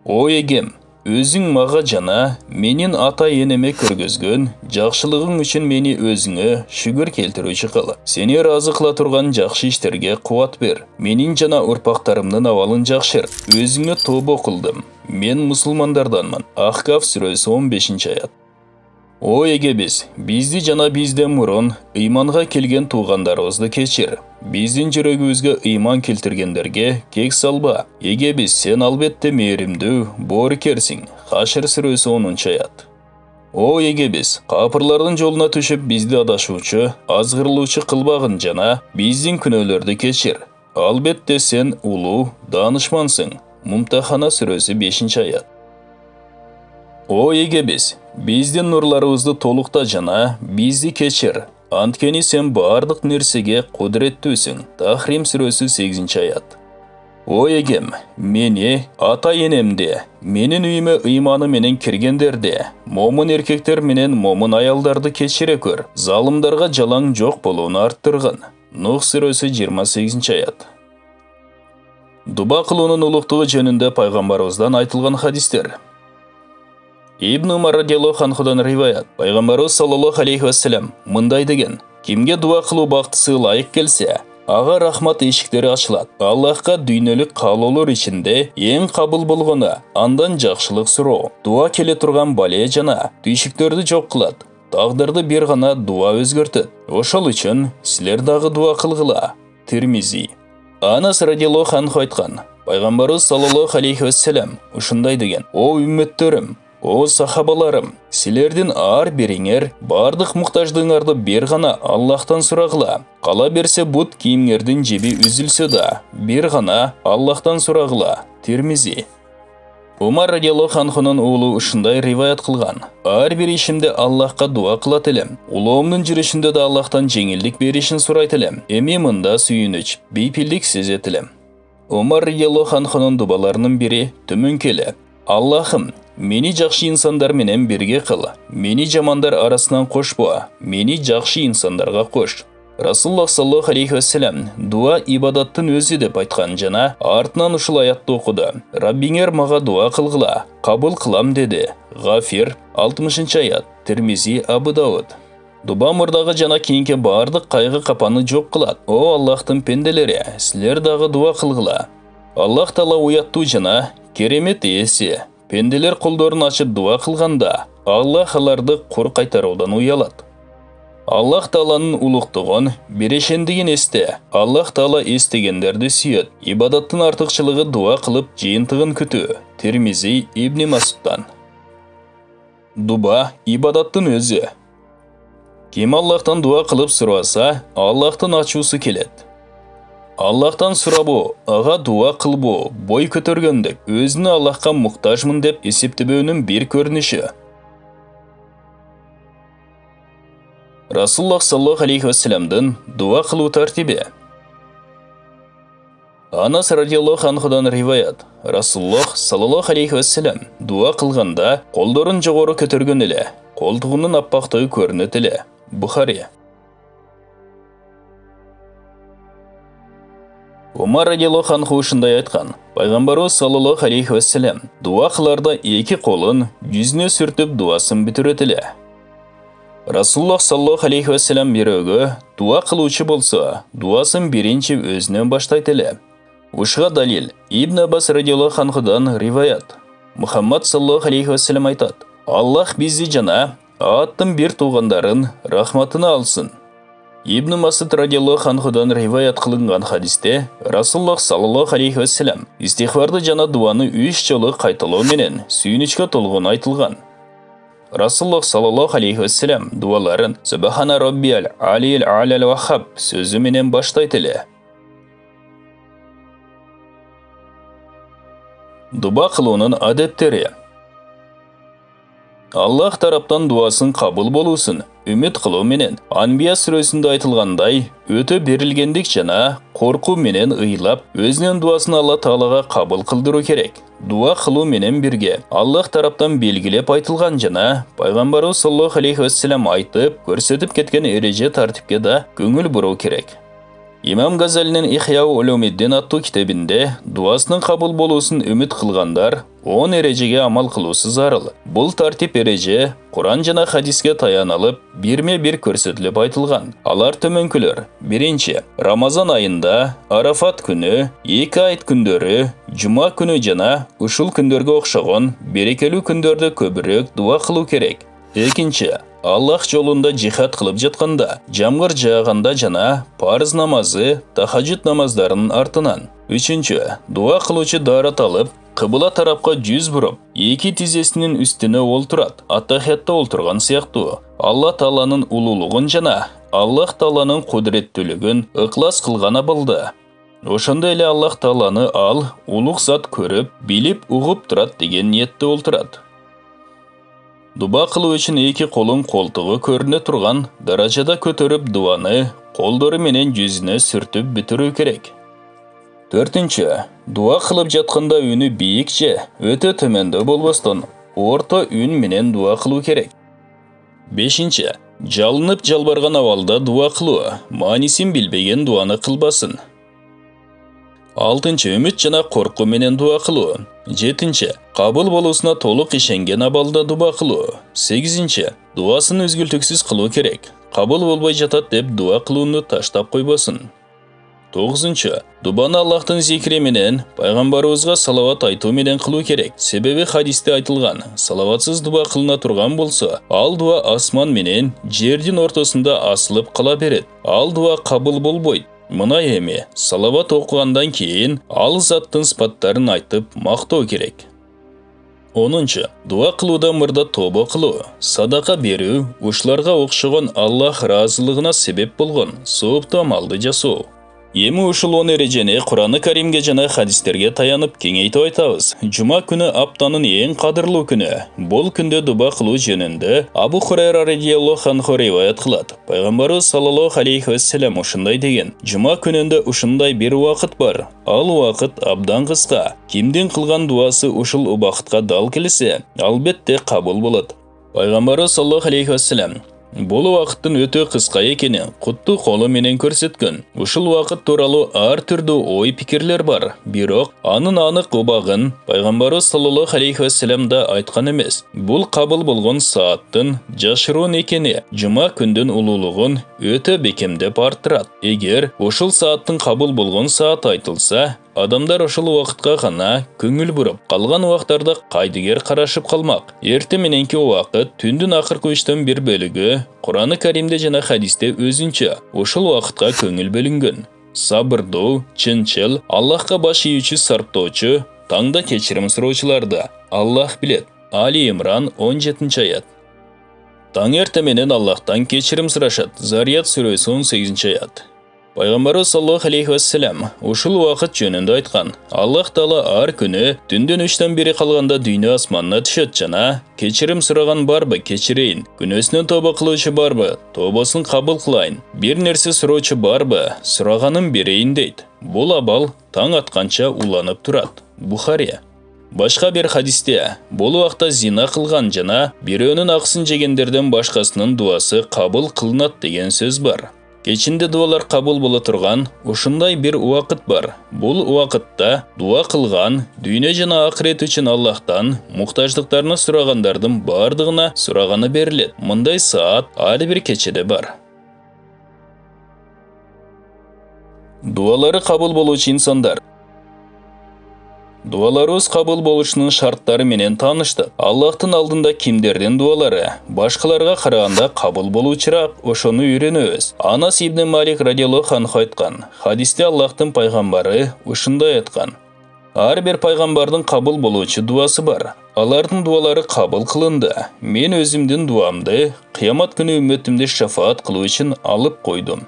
Speaker 1: О эгем, өзүң мага жана менин ата-энеме көргөзгөн жакшылыгың үчүн мени өзүңө шүгүр келтирүүчү кыл. Сени ыраазы кыла турган жакшы иштерге кубат бер. Менин жана урпактарымдын абалын жакшыр. Өзүңө тобо кылдым. Мен мусулмандарданмын. Ахкаф сүрөсү 15-аят. О эге бизди жана бизден мурун ыйманга келген туугандарыбызды кечир. Биздин жүрөгүбүзгө ыйман келтиргендерге кек салба. Эге сен албетте мээримдүү, боорукерсиң. Хашр сүрөсү 10-аят. О эге капырлардын жолуна түшүп бизди адашуучу, азгырылуучу кылбагын жана биздин күнөөлөрдү кечир. Албетте сен улуу, даанышмансың. Мумтахана сүрөсү 5-аят. О егебіз, бізден нұрларыбызды толықта жана, бізді кечір. Анткени сен бардық нерсеге құдіреттісің. Тахрим сүресі 8 аят. О егем, мені, ата енемде, менің үйіме ыйманы менен кіргендерде, момын еркектер менен момын аялдарды кечире көр, залымдарға жалаң жоқ болуын арттырғын. Нух сүресі 28 аят. Дуба қылуының ұлықтығы жөнінде пайғамбарымыздан айтылған хадистер. Ибн Умар радиаллаху анхудан риваят. Пайғамбарымыз саллаллаху алейхи вассалам мындай деген: кимге дуа қылу бақтысы лайық келсе, аға рахмат ешіктері ашылады. Аллахқа дүйнөлік қалолыр ішінде ең қабыл болғаны андан жақшылық сұрау. Дуа келе тұрған бале жана түйшіктерді жоқ қылады. Тағдырды бір ғана дуа өзгертеді. Ошол үшін сілер дағы дуа қылғыла. Тирмизи. Анас радиаллаху анху айтқан: пайғамбарымыз саллаллаху алейхи вассалам ушындай деген: о үмметтерім, о сахабаларым, сілерден ар беріңер, бардық мұқтаждыңарды бер ғана Аллахтан сұрағыла. Қала берсе бұт киімдердің жебі үзілсе да, бер ғана Аллахтан сұрағыла. Тирмизи. Умар радиаллаху анхунун уулу ушундай риваят кылган: ар бир ишимде Аллахка дуа кылат элем. Улуумдун жүрүшүндө да Аллахтан жеңилдик беришин сурайт элем. Эми мында сүйүнүч, бейпилдик сезет элем. Умар радиаллаху анхунун дубаларынын бири төмөнкеле: Аллахым, мени жакшы инсандар менен бирге кыл. Мени жамандар арасынан кошпо. Мени жакшы инсандарга кош. Расулуллах саллаллаху алейхи вассалам дуа ибадаттын өзү деп айткан жана артынан ушул аятты окуду. Раббиңер мага дуа кылгыла, кабыл кылам деди. Гафир 60 аят. Тирмизи, Абу Дауд. Дуба мурдагы жана кийинки бардык кайгы капаны жок кылат. О Аллахтын пенделери, силер дагы дуа кылгыла. Аллах Таала уяттуу жана керемет ээси. Пенделер колдорун ачып дуа кылганда, Аллах аларды кур кайтаруудан уялат. Аллах Тааланын улуктугун, берешендигин эсте. Аллах Таала эстегендерди сүйөт. Ибадаттын артыкчылыгы дуа кылып жыйынтыгын күтүү. Тирмизи, Ибн Масудтан. Дуба ибадаттын өзү. Ким Аллахтан дуа кылып сураса, Аллахтын ачуусу келет. Аллахтан сурабу, ага дуа кылбу, бой көтөргөндүк, өзүнү Аллахка муктажмын деп эсептебөөнүн бир көрүнүшү. Расулуллах саллаллаху алейхи вассаламдын дуа кылуу тартиби. Анас радиаллаху анхудан риваят. Расулуллах саллаллаху алейхи вассалам дуа кылганда колдорун жогору көтөргөн эле, колтугунун аппактыгы көрүнөт эле. Бухари. Умар радиаллаху анху ушундай айткан: пайгамбарыбыз саллаллаху алейхи вассалам дуа кыларда эки колун жүзүнө сүртүп дуасын бүтүрөт эле. Расулуллах саллаллаху алейхи вассалам бирөөгө дуа кылуучу болсо, дуасын биринчи өзүнөн баштайт эле. Ушуга далил Ибн Аббас радиаллаху анхудан риваят. Мухаммад саллаллаху алейхи вассалам айтат: Аллах бизди жана аттын бир туугандарын рахматына алсын. Ибн Масуд радиаллаху анхудан риваят кылынган хадисте Расулуллах саллаллаху алейхи вассалам истихфарды жана дуаны 3 жолу кайталоо менен сүйүнүчкө толгон айтылган. Расулуллах саллаллаху алейхи вассалам дуаларын Субхана Роббиал Алил Алал Вахаб сөзү менен баштайт эле. Дуба кылуунун адеттери. Аллах тараптан дуасын кабыл болуусун үмүт кылуу менен Анбия сүрөсүндө айтылгандай өтө берилгендик жана коркуу менен ыйлап өзүнүн дуасын Алла Таалага кабыл кылдыруу керек. Дуа кылуу менен бирге Аллах тараптан белгилеп айтылган жана пайгамбарыбыз саллаллаху алейхи вассалам айтып көрсөтүп кеткен эреже тартипке да көңүл буруу керек. Имам Газалинин Ихяу Улумиддин аттуу китебинде дуасынын кабыл болуусун үмүт кылгандар 10 эрежеге амал кылуусу зарыл. Бул тартип эреже Куран жана хадиске таянылып, бирме-бир көрсөтүлүп айтылган. Алар төмөнкүлөр: биринчи, Рамазан айында, Арафат күнү, 2 айт күндөрү, Жума күнү жана ушул күндөргө окшогон берекелүү күндөрдө көбүрөөк дуа кылуу керек. Экинчи, Аллах жолунда жихад кылып жатканда, жамгыр жааганда жана парыз намазы, тахажжуд намаздарынын артынан. Үчүнчү, дуа кылуучу дарат алып, кыбыла тарапка жүз буруп, эки тизесинин үстүнө олтурат, аттахиятта олтурган сыяктуу. Алла Тааланын улуулугун жана Аллах Тааланын кудуреттүүлүгүн ыклас кылган абалда. Ошондой эле Аллах Тааланы ал улук зат көрүп, билип, угуп турат деген ниетте олтурат. Дуба кылуу үчүн эки колун колтугу көрүнө турган даражада көтөрүп дуаны колдору менен жүзүнө сүртүп бүтүрүү керек. 4. Дуа кылып жатканда үнү бийик же өтө төмөндө болбостон, орто үн менен дуа кылуу керек. 5. Жалынып жалбарган абалда дуа кылуу, маанисин билбеген дуаны кылбасын. 6. Үмүт жана корку менен дуа кылуу. 7. Кабыл болуусуна толук ишенген абалда дуа кылуу. 8. Дуасын үзгүлтүксүз кылуу керек. Кабыл болбой жатат деп дуа кылууну таштап койбосун. 9. Дубаны Аллахтын зикри менен, пайгамбарыбызга салават айтуу менен кылуу керек. Себеби хадисте айтылган, салаватсыз дуа кылына турган болсо, ал дуа асман менен жердин ортосунда асылып кала берет. Ал дуа кабыл болбойт. Мына эми, салават окугандан кийин, ал заттын сыпаттарын айтып мактоо керек. 10. Дуа кылууда мырда тобо кылуу, садака берүү, ушуларга окшогон Аллах ыраазылыгына себеп болгон сооптуу амалды жасоо. Эми ушул 10 эрежени Кур'аны Каримге жана хадистерге таянып кеңейтип айтабыз. Жума күнү аптанын эң кадырлуу күнү. Бул күндө дуба кылуу жөнүндө Абу Хурайра радиаллаху анху риваят кылат. Пайгамбарыбыз саллаллаху алейхи вассалам ушундай деген: Жума күнүндө ушундай бир убакыт бар. Ал убакыт абдан кыска. Кимдин кылган дуасы ушул убакытка дал келсе, албетте кабыл болот. Пайгамбарыбыз саллаллаху алейхи вассалам бул убакыттын өтө кыска экенин куттуу колу менен көрсөткөн. Ушул убакыт тууралуу ар түрдүү ой пикирлер бар. Бирок анын анык убагын пайгамбарыбыз саллаллаху алейхи вассалам да айткан эмес. Бул кабыл болгон сааттын жашыруун экени жума күндүн улуулугун өтө бекемдеп арттырат. Эгер ушул сааттын кабыл болгон саат айтылса, адамдар ошол убакытка гана көңүл буруп, калган убактарда кайдыгер карашып калмак. Эртең мененки убакыт түндүн акыркы 3төн 1 бөлүгү Кур'аны Каримде жана хадисте өзүнчө ушул убакытка көңүл бөлүнгөн. Сабырдуу, чынчыл, Аллахка баш ийүүчү сарптоочу, таңда кечирим суроочуларды Аллах билет. Али Имран 17 аят. Таң эртең менен Аллахтан кечирим сурашат. Зарiyat сүрөсү 18 аят. Пайгамбарыбыз саллаллаху алейхи вассалам ушул убакыт жөнүндө айткан: Аллах Таала ар күнү түндүн 3төн 1 калганда дүйнө асманына түшөт жана кечирим сураган барбы кечирейин, күнөөсүнөн тобо кылуучу барбы, тобосун кабыл кылайын, бир нерсе суроочу барбы, сураганын берейин дейт. Бул абал таң атканча уланып турат. Бухари. Башка бир хадисте бул убакта зина кылган жана бирөөнүн аксын жегендерден башкасынын дуасы кабыл кылынат деген сөз бар. Кечинде дуалар кабыл боло турган ушундай бир убакыт бар. Бул убакытта дуа кылган, дүйнө жана акырет үчүн Аллахтан муктаждыктарны сурагандардын бардыгына сураганы берилет. Мындай саат ар бир кечеде бар. Дуалары кабыл болуучу инсандар. Дуаларыбыз кабыл болушунун шарттары менен тааныштык. Аллахтын алдында кимдердин дуалары башкаларга караганда кабыл болуучурак, ошону үйрөнөбүз. Анас ибн Малик радиаллаху анху айткан: Хадисте Аллахтын пайгамбары ушундай айткан: Ар бир пайгамбардын кабыл болуучу дуасы бар. Алардын дуалары кабыл кылынды. Мен өзүмдүн дуамды кыямат күнү үммөтүмдү шафаат кылуу үчүн алып койдум.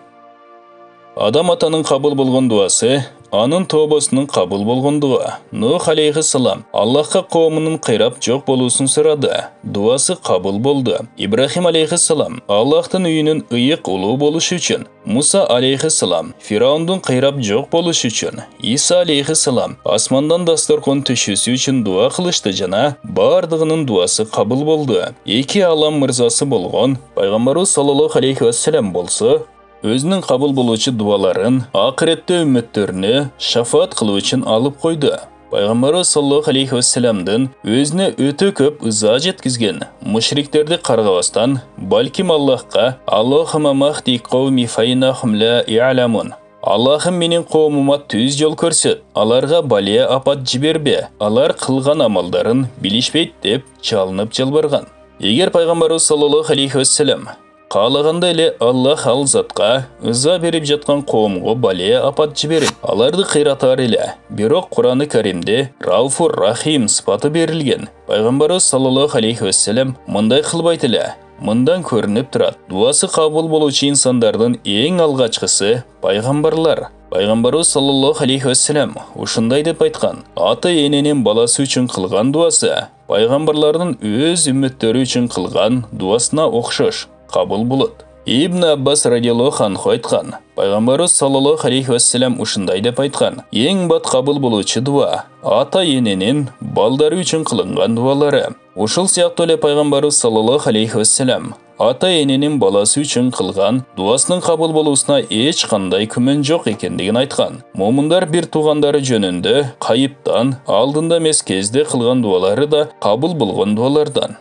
Speaker 1: Адам атанын кабыл болгон дуасы анын тобосунун кабыл болгондугу. Нух алейхиссалам Аллахка коомунун кыйрап жок болуусун сурады. Дуасы кабыл болду. Ибрахим алейхиссалам Аллахтын үйүнүн ыйык улуу болушу үчүн. Муса алейхиссалам Фираундун кыйрап жок болушу үчүн. Иса алейхиссалам асмандан дасторкон түшүүсү үчүн дуа кылышты жана бардыгынын дуасы кабыл болду. Эки алам мырзасы болгон пайгамбарыбыз саллаллаху алейхи вассалам болсо, өзүнүн кабыл болуучу дуаларын акыретте үммөттөрүнө шафаат кылуу үчүн алып койду. Пайгамбарыбыз саллаллаху алейхи вассаламдын өзүнө өтө көп ыза жеткизген мушриктерди каргабастан, балким Аллахка Аллахума махди кауми файнахум ла я'ламун. Аллахым менин коомума түз жол көрсөт, аларга бале апат жибербе, алар кылган амалдарын билишпейт деп чалынып жалбарган. Эгер пайгамбарыбыз саллаллаху алейхи вассалам каалаганда эле Аллах ал затка ыза берип жаткан коомго бале апат жиберип, аларды кыйратар эле. Бирок Кур'аны Каримде Рауфур Рахим сыпаты берилген. Пайгамбарыбыз саллаллаху алейхи вассалам мындай кылбайт эле. Мындан көрініп тұрады, дуасы қабыл болушы инсандардың ең алғашқысы пайғамбарлар. Пайғамбарымыз саллаллаху алейхи вассалам ушындай деп айтқан: ата ененен баласы үшін қылған дуасы пайғамбарлардың өз үмметтері үшін қылған дуасына оқшаш қабыл болады. Ибн Аббас радиаллаху анху айтқан: пайғамбарымыз саллаллаху алейхи вассалам ушындай деп айтқан: ең бат қабыл болушы дуа ата ененен балдары үшін қылынған дуалары. Ушыл сияқты эле пайғамбарымыз саллаллаху алейхи вассалам ата ененен баласы үшін қылған дуасының қабыл болуысына еш қандай күмән жоқ екендігін айтқан. Момындар бір туғандары жөнінде қайыптан алдында емес кезде қылған дуалары да қабыл болған дуалардан.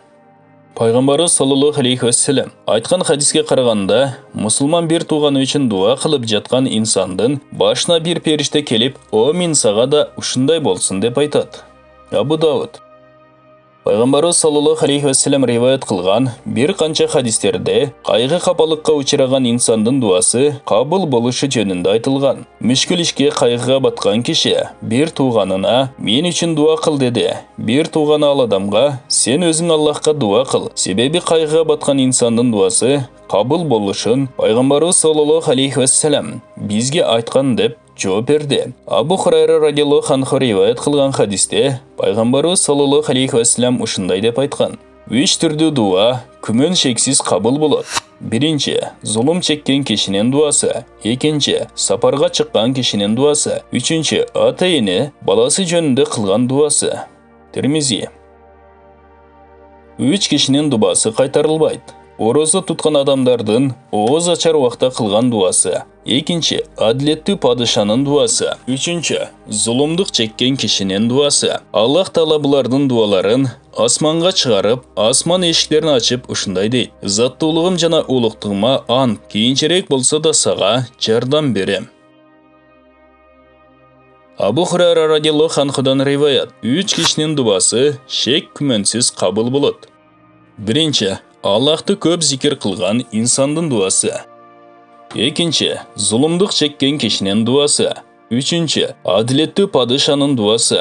Speaker 1: Пайғамбарымыз саллаллаху алейхи вассалам айтқан хадиске қарағанда, мұсылман бір туғаны үшін дуа қылып жатқан инсандың башына бір періште келіп, «О, мен саға да ушындай болсын» деп айтады. Абу Дауд. Пайғамбарымыз саллаллаху алейхи вассалам риваят қылған бір қанша хадистерде қайғы қапалыққа ұшыраған инсандың дуасы қабыл болушы жөнінде айтылған. Мүшкіл ішке қайғыға батқан кеше бір туғанына «Мен үшін дуа қыл» деді. Бір туғаны ал адамға «Сен өзің Аллахқа дуа қыл». Себебі қайғыға батқан инсандың дуасы қабыл болушын Пайғамбарымыз саллаллаху алейхи вассалам бізге айтқан деп жооп берди. Абу Хурайра радиаллаху анху риваят қылған хадисте Пайғамбарымыз саллаллаху алейхи вассалам ушындай деп айтқан: үч түрдүү дуа күмөн шексиз кабыл болот. Биринчи, зулум чеккен кишинин дуасы. Экинчи, сапарга чыккан кишинин дуасы. Үчүнчү, ата-эне баласы жөнүндө кылган дуасы. Тирмизи. Үч кишинин дубасы кайтарылбайт. Ороза туткан адамдардын ооз ачар убакта кылган дуасы. Экинчи, адилеттүү падышанын дуасы. Үчүнчү, зулумдук чеккен кишинин дуасы. Аллах Таала булардын дуаларын асманга чыгарып, асман эшиктерин ачып ушундай дейт: Заттуулугум жана улуктугума ант, кийинчерээк болсо да сага жардам берем. Абу Хурайра радиаллаху анхудан риваят: үч кишинин дубасы шек күмөнсүз кабыл болот. Биринчи, Аллахты көп зикир кылган инсандын дуасы. Экинчи, зулумдук чеккен кишинин дуасы. Үчүнчү, адилеттүү падышанын дуасы.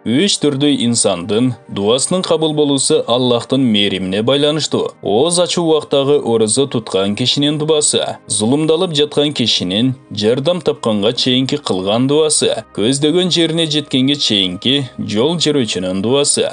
Speaker 1: Үч түрдүү инсандын дуасынын кабыл болуусу Аллахтын мээримине байланыштуу. Ооз ачуу убактагы орозо туткан кишинин дубасы, зулумдалып жаткан кишинин жардам тапканга чейинки кылган дуасы, көздөгөн жерине жеткенге чейинки жол жүрүүчүнүн дуасы.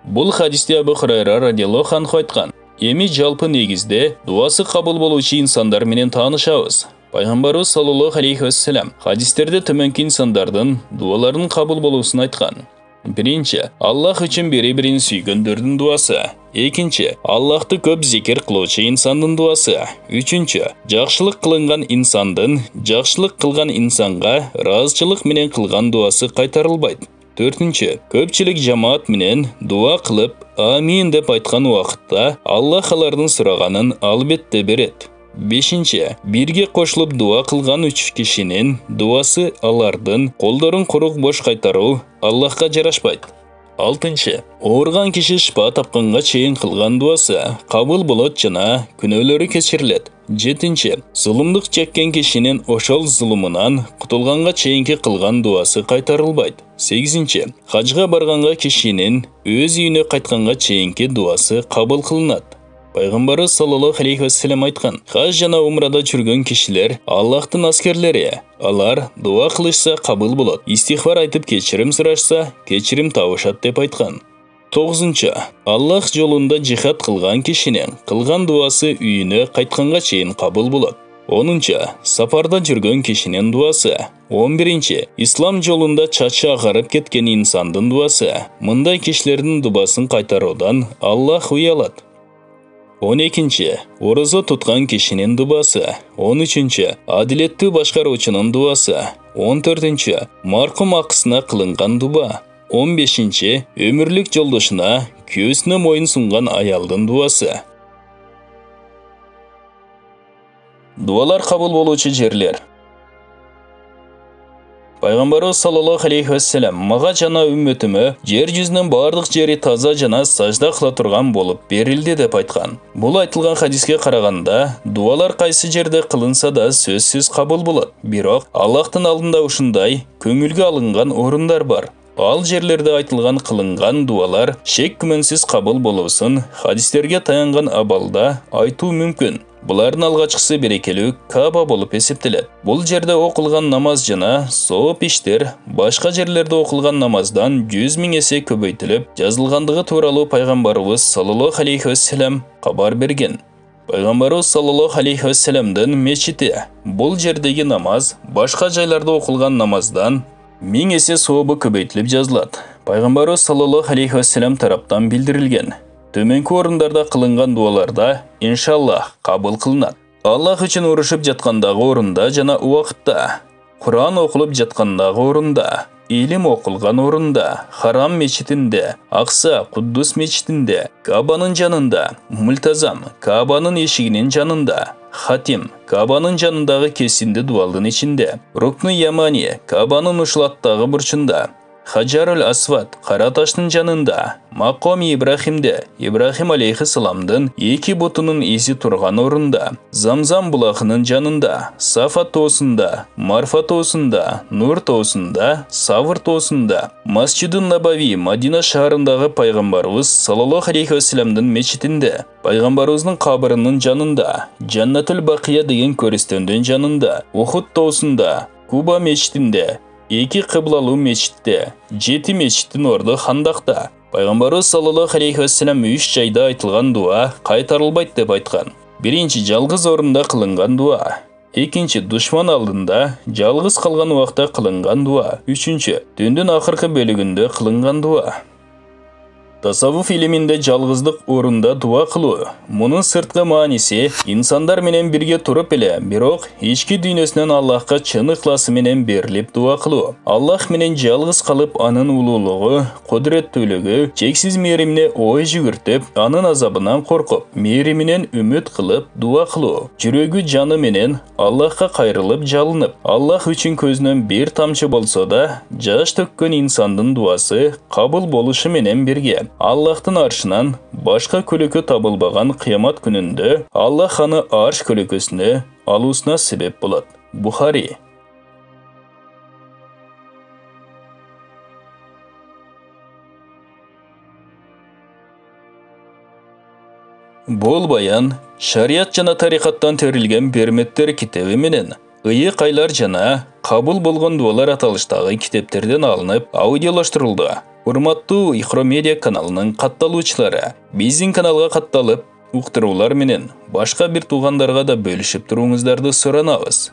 Speaker 1: Бул хадисте Абу Хурайра радиаллаху анху айткан: эми жалпы негизде дуасы кабыл болуучу инсандар менен таанышабыз. Пайгамбарыбыз саллаллаху алейхи вассалам хадистерде төмөнкү инсандардын дуаларынын кабыл болуусун айткан. Биринчи, Аллах үчүн бири-бирин сүйгөндөрдүн дуасы. Экинчи, Аллахты көп зикир кылуучу инсандын дуасы. Үчүнчү, жакшылык кылынган инсандын жакшылык кылган инсанга ыраазычылык менен кылган дуасы кайтарылбайт. Төртүнчү, көпчүлүк жамаат менен дуа кылып «Амин» деп айткан убакытта Аллах алардын сураганын албетте берет. Бешинчи, бирге кошулуп дуа кылган үч кишинин дуасы алардын колдорун курук бош кайтаруу Аллахка жарашпайт. Алтынчы, ооруган киши шыпа тапканга чейин кылган дуасы кабыл болот жана күнөөлөрү кечирилет. Жетинчи, зулумдук чеккен кишинин ошол зулумунан кутулганга чейинки кылган дуасы кайтарылбайт. Сегизинчи, хажга барганга кишинин өз үйүнө кайтканга чейинки дуасы кабыл кылынат. Пайгамбарыбыз саллаллаху алейхи вассалам айткан: хаж жана умрада жүргөн кишилер Аллахтын аскерлери. Алар дуа кылышса кабыл болот. Истихфар айтып кечирим сурашса, кечирим табышат деп айткан. Тогузунчу, Аллах жолунда жихад кылган кишинин кылган дуасы үйүнө кайтканга чейин кабыл болот. Онунчу, сапарда жүргөн кишинин дуасы. 11-нчи, ислам жолунда чачы агарып кеткен инсандын дуасы. Мындай кишилердин дубасын кайтаруудан Аллах уялат. 12-нчи, орозо туткан кишинин дубасы. 13-нчи, адилеттүү башкаруучунун дубасы. 14-нчи, маркум акысына кылынган дуба. 15-нчи, өмүрлүк жолдошуна күйөөсүнө моюн сунган аялдын дуасы. Дуалар кабыл болуучу жерлер. Пайгамбарыбыз саллаллаху алейхи вассалам мага жана үммөтүмө жер жүзүнүн бардык жери таза жана сажда кыла турган болуп берилди деп айткан. Бул айтылган хадиске караганда, дуалар кайсы жерде кылынса да сөзсүз кабыл болот. Бирок Аллахтын алдында ушундай көңүлгө алынган орундар бар. Ал жерлерде айтылған қылынған дуалар шек күмәнсіз қабыл болусын хадистерге таянған абалда айту мүмкін. Бұлардың алғашқысы берекелі Каба болып есептеледі. Бұл жерде оқылған намаз жана сооп иштер башқа жерлерде оқылған намаздан 100 000 есе көбейтіліп, жазылғандығы туралы пайғамбарыбыз саллаллаху алейхи вассалам хабар берген. Пайғамбарыбыз саллаллаху алейхи вассаламдың мешіті. Бұл жердегі намаз башқа жайларда оқылған намаздан 1000 есе сообы көбейтіліп жазылады. Пайғамбарыбыз саллаллаху алейхи вассалам тараптан білдірілген. Төменгі орындарда қылынған дуаларда иншаллах қабыл қылынады. Аллах үшін ұрышып жатқандағы орында жана уақытта, Құран оқылып жатқандағы орында, илим оқылған орында, Харам мечітінде, Ақса Құддус мечітінде, Кабаның жанында, Мультазам Кабаның ешігінің жанында, Хатим Кабаның жанындағы кесінді дуалдың ішінде, Рукну Ямани Кабаның ұшылаттағы бұршында, Хаджарул Асвад Қараташтың жанында, Мақоми Ибрахимде Ибрахим алейхиссаламдың екі бұтының есі тұрған орында, Замзам бұлағының жанында, Сафа тоосында, Марфа тоосында, Нур тоосында, Савр тоосында, Масжидун Набави Мадина шаарындағы пайғамбарыбыз саллаллаху алейхи вассаламдың мечітінде, пайғамбарыбыздың қабірінің жанында, Жаннатул Бақия деген көрістендің жанында, Ухуд тоосында, Куба мечітінде, Екі қиблалу мечітте, 7 мечіттің орды Хандақта. Пайғамбарыбыз саллаллаху алейхи вассалам 3 жайда айтылған дуа қайтарылбайды деп айтқан. Бірінші жалғыз орында қылынған дуа. Екінші дұшман алдында жалғыз қалған уақытта қылынған дуа. Үшінші түндің ақырғы бөлігінде қылынған дуа. Тасаввуф илиминде жалғыздық орында дуа қылу. Мұның сыртқы мааниси инсандар менен бирге туруп эле, бирок ички дүйнөсүнөн Аллахка чын ыхласы менен берилип дуа кылуу. Аллах менен жалгыз калып, анын улуулугу, кудуреттүүлүгү, чексиз мээримине ой жүгүртүп, анын азабынан коркуп, мээриминен үмүт кылып дуа кылуу. Жүрөгү жаны менен Аллахка кайрылып жалынып, Аллах үчүн көзүнөн бир тамчы болсо да жаш төккөн инсандын дуасы кабыл болушу менен бирге Аллахтың аршынан башқа көлөкө табылбаған қиямат күнінде Аллах аны арш көлөкөсүнө алуусуна себеп болот. Бухари. Бул баян шарият жана тарикаттан терилген перметтер китеби менен ыйык айлар жана кабыл болгон дуалар аталыштагы китептерден алынып аудиолаштырылды. Урматтуу Ихро медиа каналынын катталуучулары, биздин каналга катталып, уктуруулар менен башка бир туугандарга да бөлүшүп туруңуздарды суранабыз.